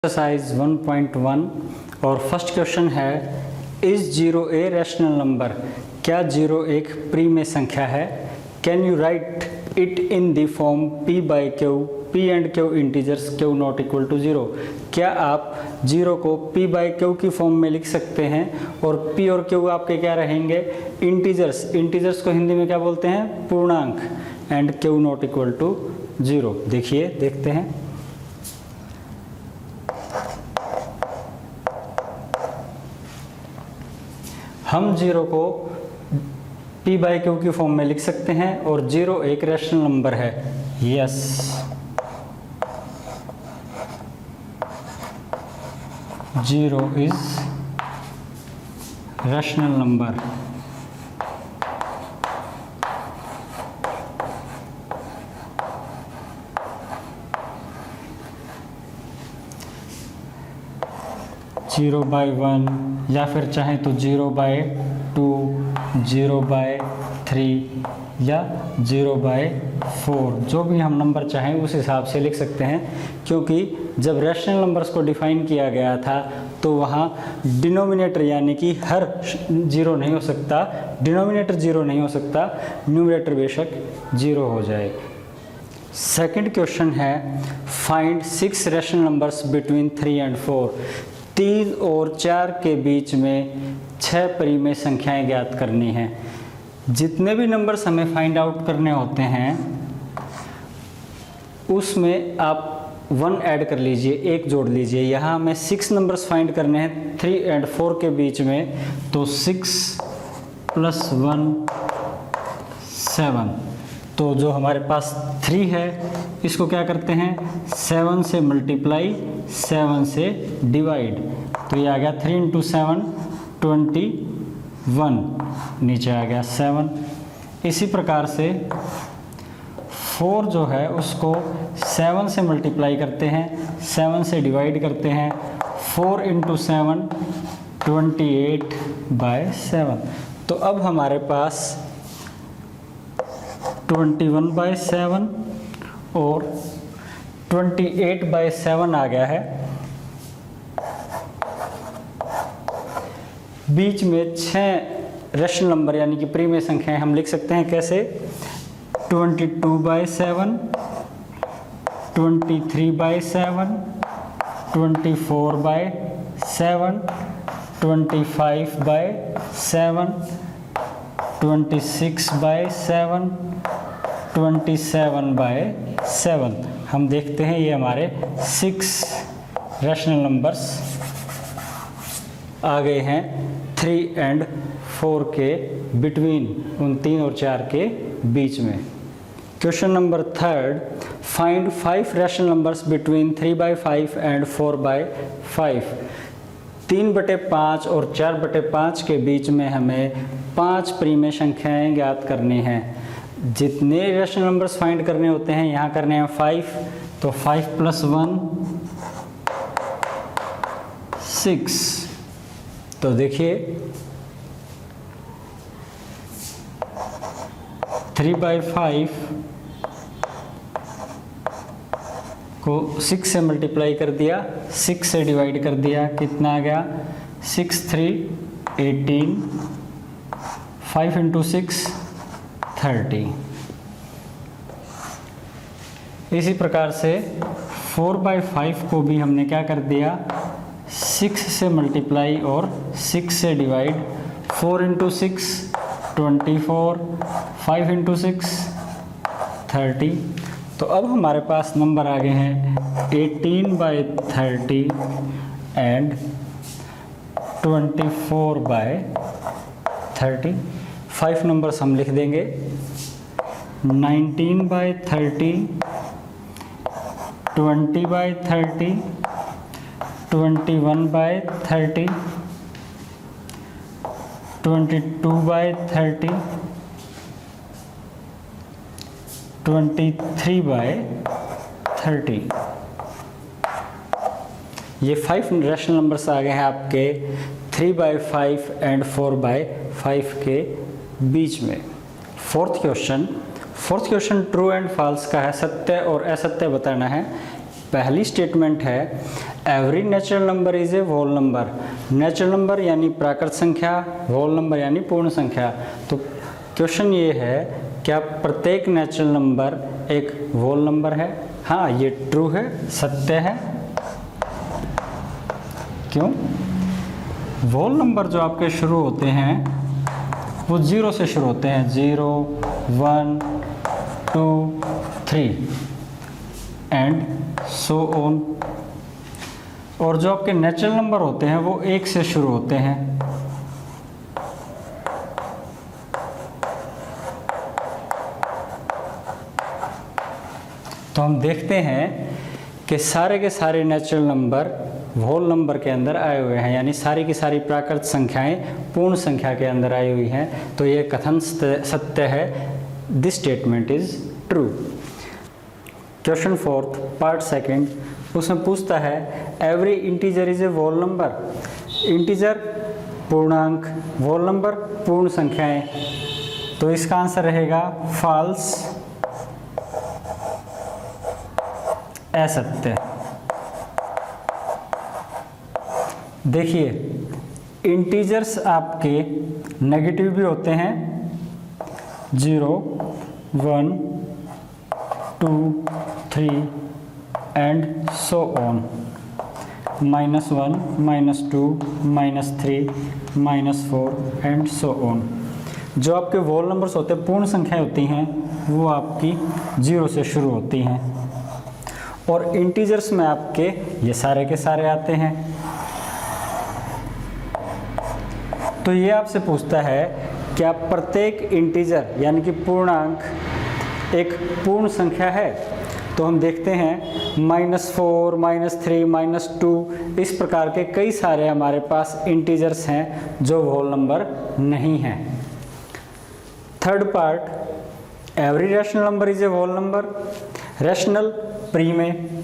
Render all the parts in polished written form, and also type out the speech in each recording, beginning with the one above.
Exercise 1.1 और first question है, is 0 a rational number? क्या 0 एक प्रीमेय संख्या है? Can you write it in the form p by Q, p and Q integers, Q not equal to 0? क्या आप 0 को p बाई क्यू की फॉर्म में लिख सकते हैं और p और q आपके क्या रहेंगे? इंटीजर्स। इंटीजर्स को हिंदी में क्या बोलते हैं? पूर्णांक। And Q not equal to 0। देखिए, देखते हैं। हम 0 को p बाई क्यू की फॉर्म में लिख सकते हैं और 0 एक रैशनल नंबर है। Yes, zero is rational number. Zero by 1 या फिर चाहे तो 0 बाई 2, 0 बाई 3 या 0 बाई 4, जो भी हम नंबर चाहें उस हिसाब से लिख सकते हैं। क्योंकि जब रैशनल नंबर्स को डिफाइन किया गया था तो वहाँ डिनोमिनेटर यानी कि हर 0 नहीं हो सकता, डिनोमिनेटर 0 नहीं हो सकता, न्यूमरेटर बेशक 0 हो जाए। सेकंड क्वेश्चन है, find 6 rational numbers between 3 and 4। 3 और 4 के बीच में 6 परिमेय संख्याएं ज्ञात करनी हैं। जितने भी नंबर्स हमें फाइंड आउट करने होते हैं उसमें आप 1 ऐड कर लीजिए, 1 जोड़ लीजिए। यहाँ हमें 6 नंबर्स फाइंड करने हैं 3 एंड 4 के बीच में, तो 6 + 1 7। तो जो हमारे पास 3 है इसको क्या करते हैं? 7 से मल्टीप्लाई, 7 से डिवाइड। तो ये आ गया 3 × 7 21, नीचे आ गया 7। इसी प्रकार से 4 जो है उसको 7 से मल्टीप्लाई करते हैं, 7 से डिवाइड करते हैं। 4 × 7 28/7। तो अब हमारे पास 21/7 और 28/7 आ गया है। बीच में 6 रैशनल नंबर यानी कि प्रीमेय संख्याएं हम लिख सकते हैं। कैसे? 22/7, 23/7, 24/7, 25/7, 26/7, 27/7। हम देखते हैं ये हमारे 6 रैशनल नंबर्स आ गए हैं 3 एंड 4 के बिटवीन, उन 3 और 4 के बीच में। Question number 3, find 5 rational numbers between 3/5 and 4/5। 3/5 और 4/5 के बीच में हमें 5 प्रीमेय संख्याएं ज्ञात करनी हैं। जितने रैशनल नंबर्स फाइंड करने होते हैं यहाँ करने हैं 5, तो 5 + 1 6। तो देखिए 3/5 को 6 से मल्टीप्लाई कर दिया, 6 से डिवाइड कर दिया, कितना आ गया? 6 × 3 18, 5 × 6 30। इसी प्रकार से 4/5 को भी हमने क्या कर दिया? 6 से मल्टीप्लाई और 6 से डिवाइड। 4 × 6 24, 5 × 6 30। तो अब हमारे पास नंबर आ गए हैं 18/30 एंड 24/30। 5 नंबर्स हम लिख देंगे। 19/30, 20/30, 21/30, 22/30, 23/30। ये 5 रैशनल नंबर्स आ गए हैं आपके 3/5 एंड 4/5 के बीच में। Fourth question true and false का है, सत्य और असत्य बताना है। पहली स्टेटमेंट है every natural number is a whole number. Natural number यानी प्राकृत संख्या, होल नंबर यानी पूर्ण संख्या। तो क्वेश्चन ये है, क्या प्रत्येक नेचुरल नंबर एक होल नंबर है? हाँ, ये ट्रू है, सत्य है। क्यों? होल नंबर जो आपके शुरू होते हैं वो 0 से शुरू होते हैं, 0, 1, 2, 3 एंड सो ऑन। और जो आपके नेचुरल नंबर होते हैं वो 1 से शुरू होते हैं। तो हम देखते हैं कि सारे के सारे नेचुरल नंबर होल नंबर के अंदर आए हुए हैं, यानी सारी की सारी प्राकृत संख्याएं पूर्ण संख्या के अंदर आई हुई हैं। तो ये कथन सत्य है। This statement is true. Question 4 part 2 उसमें पूछता है, every integer is a whole number. Integer पूर्णांक, होल नंबर पूर्ण संख्याएं। तो इसका आंसर रहेगा फॉल्स, असत्य। देखिए, इंटीजर्स आपके नेगेटिव भी होते हैं, 0, 1, 2, 3 and so on, -1, -2, -3, -4 and so on. जो आपके होल नंबर्स होते हैं, पूर्ण संख्याएं होती हैं, वो आपकी 0 से शुरू होती हैं। और इंटीजर्स में आपके ये सारे के सारे आते हैं। तो ये आपसे पूछता है, क्या प्रत्येक इंटीजर यानी कि पूर्णांक एक पूर्ण संख्या है? तो हम देखते हैं -4, -3, -2 इस प्रकार के कई सारे हमारे पास इंटीजर्स हैं जो होल नंबर नहीं हैं। Third part, every rational number is a whole number. Rational प्री में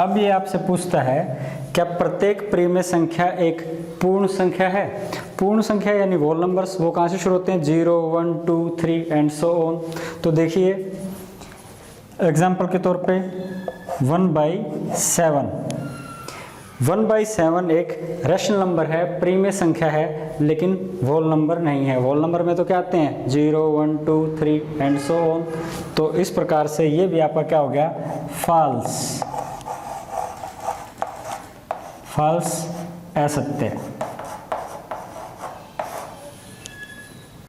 अब ये आपसे पूछता है, क्या प्रत्येक प्रीमेय संख्या एक पूर्ण संख्या है? पूर्ण संख्या यानी होल नंबर्स वो कहाँ से शुरू होते हैं? 0, 1, 2, 3 एंड सो ऑन। तो देखिए, एग्जाम्पल के तौर पे 1/7। 1/7 एक रैशनल नंबर है, प्रीमेय संख्या है, लेकिन होल नंबर नहीं है। होल नंबर में तो क्या आते हैं? 0, 1, 2, 3 एंड सो ऑन। तो इस प्रकार से ये भी आपका क्या हो गया? फॉल्स, असत्य।